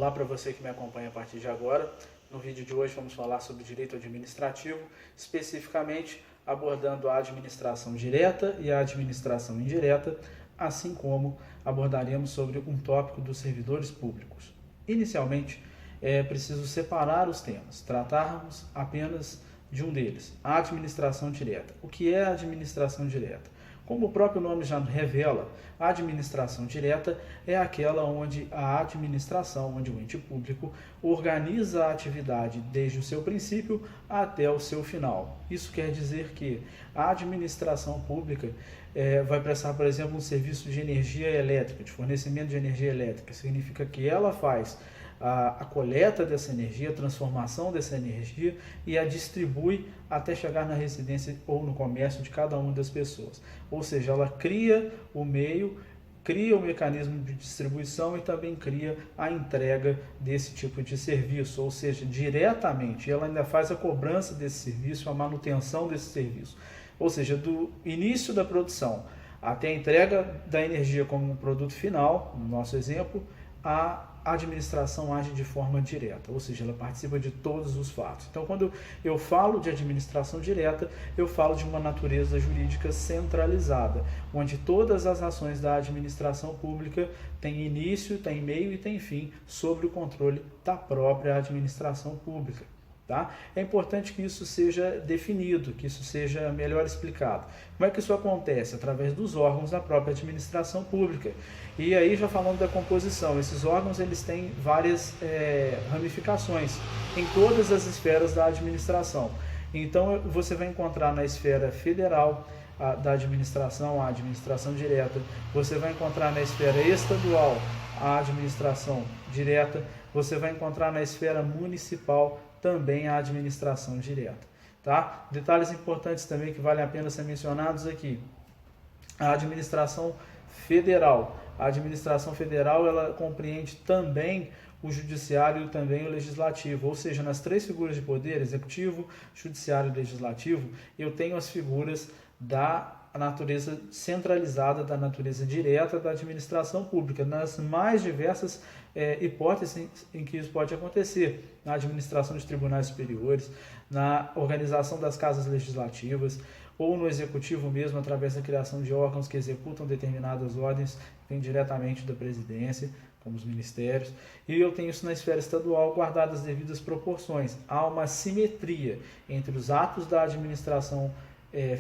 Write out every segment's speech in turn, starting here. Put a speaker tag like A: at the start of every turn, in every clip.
A: Olá para você que me acompanha a partir de agora. No vídeo de hoje vamos falar sobre direito administrativo, especificamente abordando a administração direta e a administração indireta, assim como abordaremos sobre um tópico dos servidores públicos. Inicialmente, é preciso separar os temas, tratarmos apenas de um deles, a administração direta. O que é a administração direta? Como o próprio nome já revela, a administração direta é aquela onde a administração, onde o ente público organiza a atividade desde o seu princípio até o seu final. Isso quer dizer que a administração pública vai prestar, por exemplo, um serviço de energia elétrica, de fornecimento de energia elétrica. Significa que ela faz a coleta dessa energia, a transformação dessa energia e a distribui até chegar na residência ou no comércio de cada uma das pessoas. Ou seja, ela cria o meio, cria o mecanismo de distribuição e também cria a entrega desse tipo de serviço, ou seja, diretamente ela ainda faz a cobrança desse serviço, a manutenção desse serviço. Ou seja, do início da produção até a entrega da energia como um produto final, no nosso exemplo, a administração age de forma direta, ou seja, ela participa de todos os fatos. Então, quando eu falo de administração direta, eu falo de uma natureza jurídica centralizada, onde todas as ações da administração pública têm início, têm meio e têm fim sobre o controle da própria administração pública. Tá? É importante que isso seja definido, que isso seja melhor explicado. Como é que isso acontece? Através dos órgãos da própria administração pública. E aí, já falando da composição, esses órgãos eles têm várias ramificações em todas as esferas da administração. Então, você vai encontrar na esfera federal da administração, a administração direta. Você vai encontrar na esfera estadual a administração direta. Você vai encontrar na esfera municipal também a administração direta. Tá? Detalhes importantes também que valem a pena ser mencionados aqui. A administração federal. A administração federal ela compreende também o judiciário e também o legislativo, ou seja, nas três figuras de poder, executivo, judiciário e legislativo, eu tenho as figuras da natureza centralizada, da natureza direta da administração pública, nas mais diversas hipóteses em que isso pode acontecer, na administração de tribunais superiores, na organização das casas legislativas, ou no executivo mesmo, através da criação de órgãos que executam determinadas ordens, vêm diretamente da presidência, como os ministérios, e eu tenho isso na esfera estadual, guardadas as devidas proporções. Há uma simetria entre os atos da administração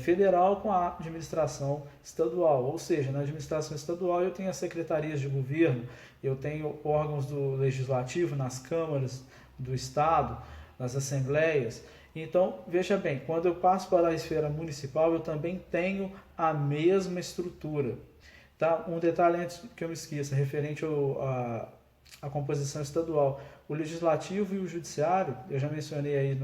A: federal com a administração estadual, ou seja, na administração estadual eu tenho as secretarias de governo, eu tenho órgãos do legislativo nas câmaras do estado, nas assembleias. Então, veja bem, quando eu passo para a esfera municipal, eu também tenho a mesma estrutura. Tá? Um detalhe antes que eu me esqueça, referente à composição estadual. O legislativo e o judiciário, eu já mencionei aí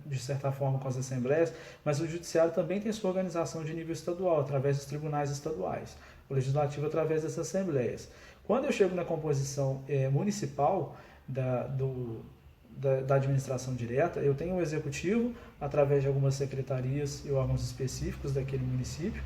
A: de certa forma com as assembleias, mas o judiciário também tem sua organização de nível estadual, através dos tribunais estaduais. O legislativo através das assembleias. Quando eu chego na composição municipal da administração direta, eu tenho o executivo através de algumas secretarias e órgãos específicos daquele município,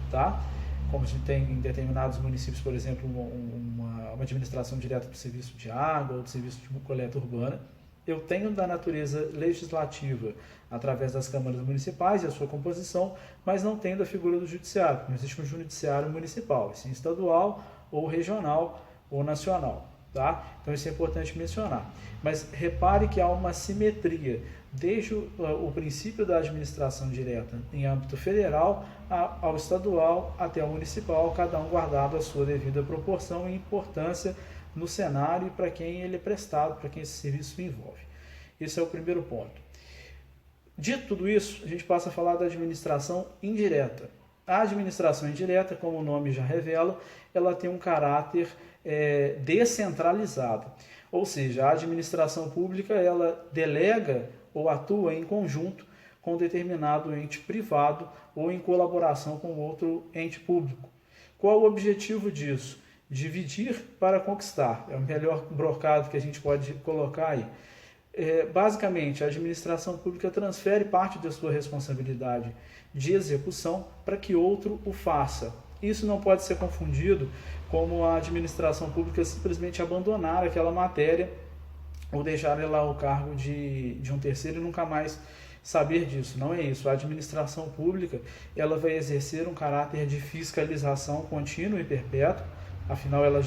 A: tá? Como a gente tem em determinados municípios, por exemplo, uma administração direta do serviço de água ou do serviço de coleta urbana. Eu tenho da natureza legislativa através das câmaras municipais e a sua composição, mas não tenho da figura do judiciário. Não existe um judiciário municipal, sim estadual ou regional ou nacional. Tá? Então isso é importante mencionar. Mas repare que há uma simetria desde o princípio da administração direta em âmbito federal ao estadual até ao municipal, cada um guardado a sua devida proporção e importância no cenário e para quem ele é prestado, para quem esse serviço envolve. Esse é o primeiro ponto. Dito tudo isso, a gente passa a falar da administração indireta. A administração indireta, como o nome já revela, ela tem um caráter descentralizado. Ou seja, a administração pública ela delega ou atua em conjunto com determinado ente privado ou em colaboração com outro ente público. Qual o objetivo disso? Dividir para conquistar. É o melhor brocado que a gente pode colocar aí. Basicamente, a administração pública transfere parte da sua responsabilidade de execução para que outro o faça. Isso não pode ser confundido como a administração pública simplesmente abandonar aquela matéria ou deixar lá o cargo de um terceiro e nunca mais saber disso. Não é isso. A administração pública, ela vai exercer um caráter de fiscalização contínua e perpétuo. Afinal, ela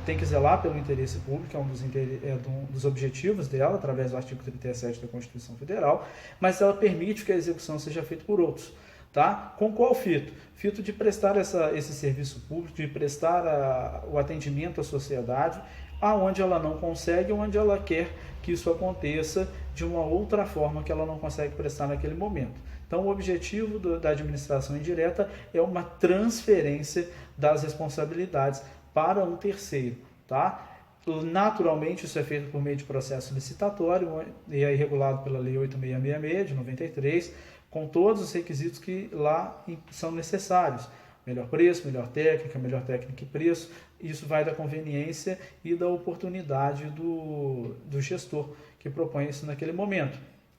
A: tem que zelar pelo interesse público, é um dos objetivos dela, através do artigo 37 da Constituição Federal, mas ela permite que a execução seja feita por outros. Tá? Com qual fito? Fito de prestar esse serviço público, de prestar o atendimento à sociedade, aonde ela não consegue, onde ela quer que isso aconteça de uma outra forma que ela não consegue prestar naquele momento. Então, o objetivo da administração indireta é uma transferência das responsabilidades para um terceiro, tá? Naturalmente, isso é feito por meio de processo licitatório e é regulado pela Lei 8666 de 93, com todos os requisitos que lá são necessários. Melhor preço, melhor técnica e preço. Isso vai da conveniência e da oportunidade do gestor que propõe isso naquele momento.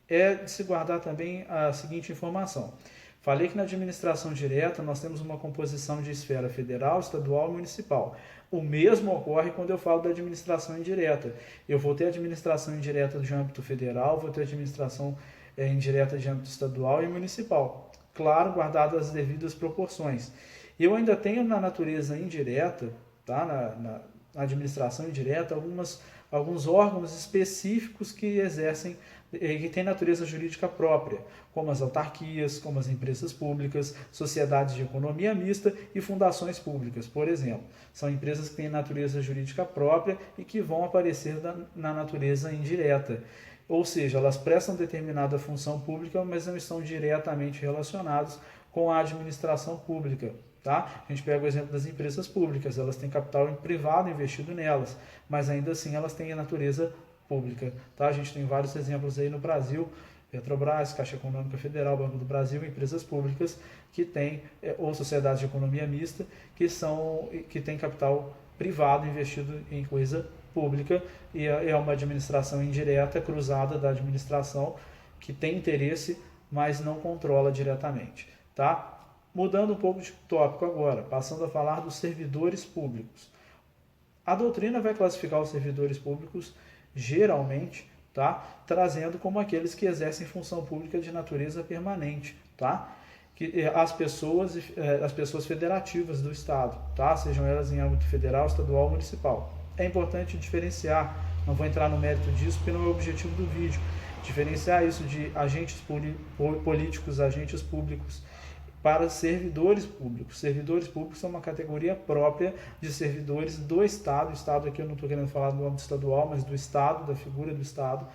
A: É de se guardar também a seguinte informação. Falei que na administração direta nós temos uma composição de esfera federal, estadual e municipal. O mesmo ocorre quando eu falo da administração indireta. Eu vou ter administração indireta de âmbito federal, vou ter administração indireta de âmbito estadual e municipal. Claro, guardadas as devidas proporções. Eu ainda tenho na natureza indireta, tá? na administração indireta, alguns órgãos específicos que exercem, que têm natureza jurídica própria, como as autarquias, como as empresas públicas, sociedades de economia mista e fundações públicas, por exemplo. São empresas que têm natureza jurídica própria e que vão aparecer na natureza indireta. Ou seja, elas prestam determinada função pública, mas não estão diretamente relacionadas com a administração pública. Tá? A gente pega o exemplo das empresas públicas, elas têm capital privado investido nelas, mas ainda assim elas têm a natureza pública. Tá? A gente tem vários exemplos aí no Brasil, Petrobras, Caixa Econômica Federal, Banco do Brasil, empresas públicas que têm, ou sociedades de economia mista, que têm capital privado investido em coisa pública, e é uma administração indireta cruzada da administração que tem interesse, mas não controla diretamente. Tá? Mudando um pouco de tópico agora, passando a falar dos servidores públicos. A doutrina vai classificar os servidores públicos, geralmente, tá? Trazendo como aqueles que exercem função pública de natureza permanente, tá? As pessoas federativas do Estado, tá? Sejam elas em âmbito federal, estadual ou municipal. É importante diferenciar, não vou entrar no mérito disso porque não é o objetivo do vídeo, diferenciar isso de agentes políticos, agentes públicos, para servidores públicos. Servidores públicos são uma categoria própria de servidores do Estado. O Estado aqui eu não estou querendo falar do âmbito estadual, mas do Estado, da figura do Estado,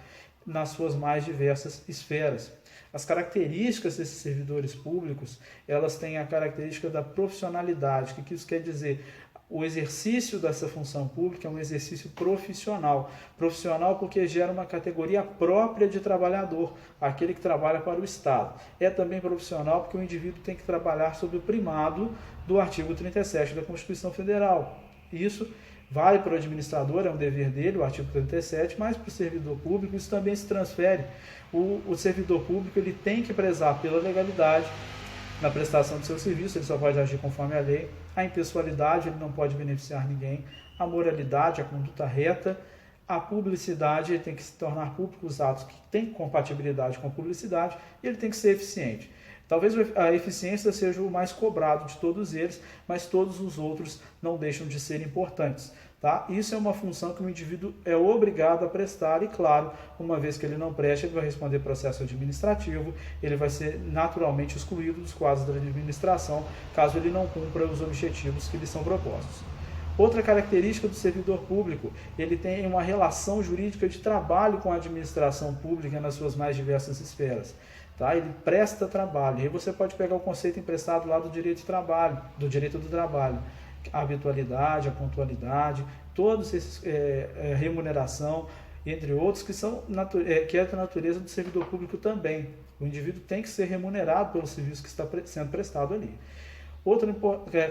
A: nas suas mais diversas esferas. As características desses servidores públicos, elas têm a característica da profissionalidade. O que isso quer dizer? O exercício dessa função pública é um exercício profissional. Profissional porque gera uma categoria própria de trabalhador, aquele que trabalha para o Estado. É também profissional porque o indivíduo tem que trabalhar sob o primado do artigo 37 da Constituição Federal. Isso vale para o administrador, é um dever dele, o artigo 37, mas para o servidor público isso também se transfere. O servidor público ele tem que prezar pela legalidade na prestação do seu serviço, ele só pode agir conforme a lei. A impessoalidade, ele não pode beneficiar ninguém. A moralidade, a conduta reta. A publicidade, ele tem que se tornar público os atos que têm compatibilidade com a publicidade e ele tem que ser eficiente. Talvez a eficiência seja o mais cobrado de todos eles, mas todos os outros não deixam de ser importantes. Tá? Isso é uma função que o indivíduo é obrigado a prestar e, claro, uma vez que ele não preste, ele vai responder processo administrativo, ele vai ser naturalmente excluído dos quadros da administração, caso ele não cumpra os objetivos que lhe são propostos. Outra característica do servidor público, ele tem uma relação jurídica de trabalho com a administração pública nas suas mais diversas esferas. Tá? Ele presta trabalho. E aí você pode pegar o conceito emprestado lá do direito de trabalho, do direito do trabalho. A habitualidade, a pontualidade, todos esses remuneração, entre outros, que é da natureza do servidor público também. O indivíduo tem que ser remunerado pelo serviço que está sendo prestado ali. Outro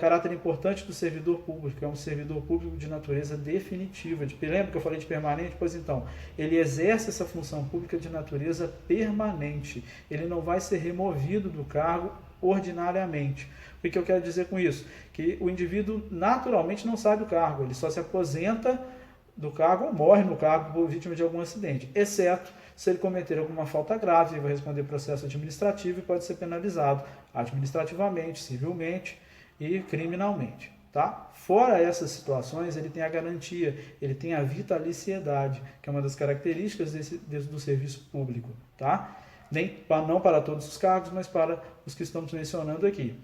A: caráter importante do servidor público é um servidor público de natureza definitiva. Lembra que eu falei de permanente? Pois então, ele exerce essa função pública de natureza permanente. Ele não vai ser removido do cargo ordinariamente. O que eu quero dizer com isso? Que o indivíduo naturalmente não sai do cargo, ele só se aposenta do cargo ou morre no cargo por vítima de algum acidente, exceto se ele cometer alguma falta grave, ele vai responder processo administrativo e pode ser penalizado administrativamente, civilmente e criminalmente. Tá? Fora essas situações, ele tem a garantia, ele tem a vitaliciedade, que é uma das características do serviço público. Tá? Não para todos os cargos, mas para os que estamos mencionando aqui.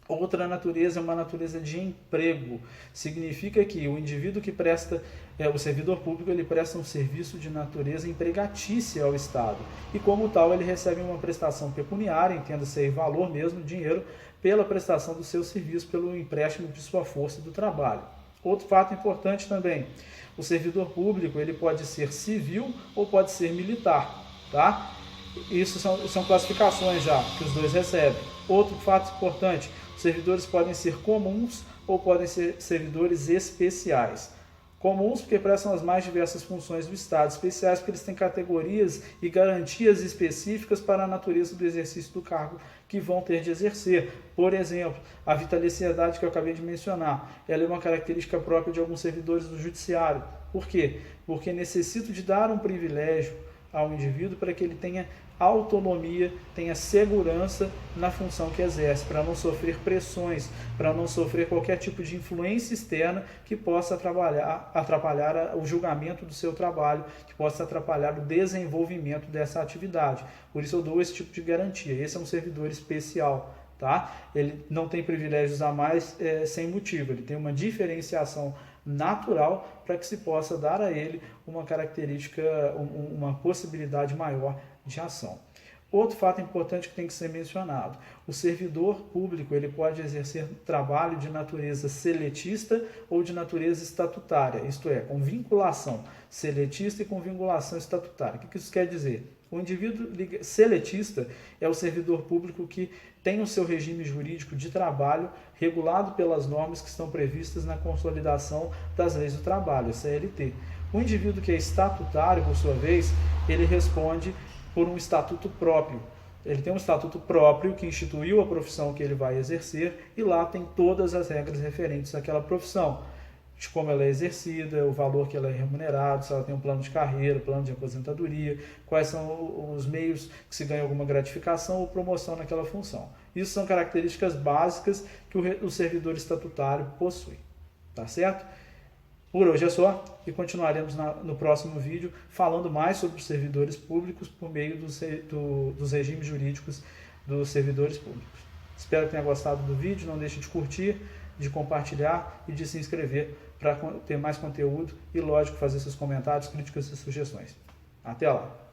A: Outra natureza é uma natureza de emprego. Significa que o indivíduo que presta, o servidor público, ele presta um serviço de natureza empregatícia ao Estado. E como tal, ele recebe uma prestação pecuniária, entenda-se aí valor mesmo, dinheiro, pela prestação do seu serviço, pelo empréstimo de sua força do trabalho. Outro fato importante também, o servidor público ele pode ser civil ou pode ser militar. Tá? Isso são classificações já que os dois recebem. Outro fato importante, os servidores podem ser comuns ou podem ser servidores especiais. Comuns porque prestam as mais diversas funções do Estado, especiais porque eles têm categorias e garantias específicas para a natureza do exercício do cargo que vão ter de exercer. Por exemplo, a vitaliciedade que eu acabei de mencionar, ela é uma característica própria de alguns servidores do judiciário. Por quê? Porque necessito de dar um privilégio ao indivíduo para que ele tenha autonomia, tenha segurança na função que exerce, para não sofrer pressões, para não sofrer qualquer tipo de influência externa que possa atrapalhar o julgamento do seu trabalho, que possa atrapalhar o desenvolvimento dessa atividade. Por isso eu dou esse tipo de garantia. Esse é um servidor especial. Tá? Ele não tem privilégios a mais sem motivo, ele tem uma diferenciação natural para que se possa dar a ele uma característica, uma possibilidade maior de ação. Outro fato importante que tem que ser mencionado, o servidor público ele pode exercer trabalho de natureza seletista ou de natureza estatutária, isto é, com vinculação seletista e com vinculação estatutária. O que isso quer dizer? O indivíduo seletista é o servidor público que tem o seu regime jurídico de trabalho regulado pelas normas que estão previstas na Consolidação das Leis do Trabalho, CLT. O indivíduo que é estatutário, por sua vez, ele responde por um estatuto próprio. Ele tem um estatuto próprio que instituiu a profissão que ele vai exercer e lá tem todas as regras referentes àquela profissão, de como ela é exercida, o valor que ela é remunerada, se ela tem um plano de carreira, plano de aposentadoria, quais são os meios que se ganha alguma gratificação ou promoção naquela função. Isso são características básicas que o servidor estatutário possui. Tá certo? Por hoje é só e continuaremos no próximo vídeo falando mais sobre os servidores públicos por meio dos regimes jurídicos dos servidores públicos. Espero que tenha gostado do vídeo, não deixe de curtir, de compartilhar e de se inscrever para ter mais conteúdo e, lógico, fazer seus comentários, críticas e sugestões. Até lá!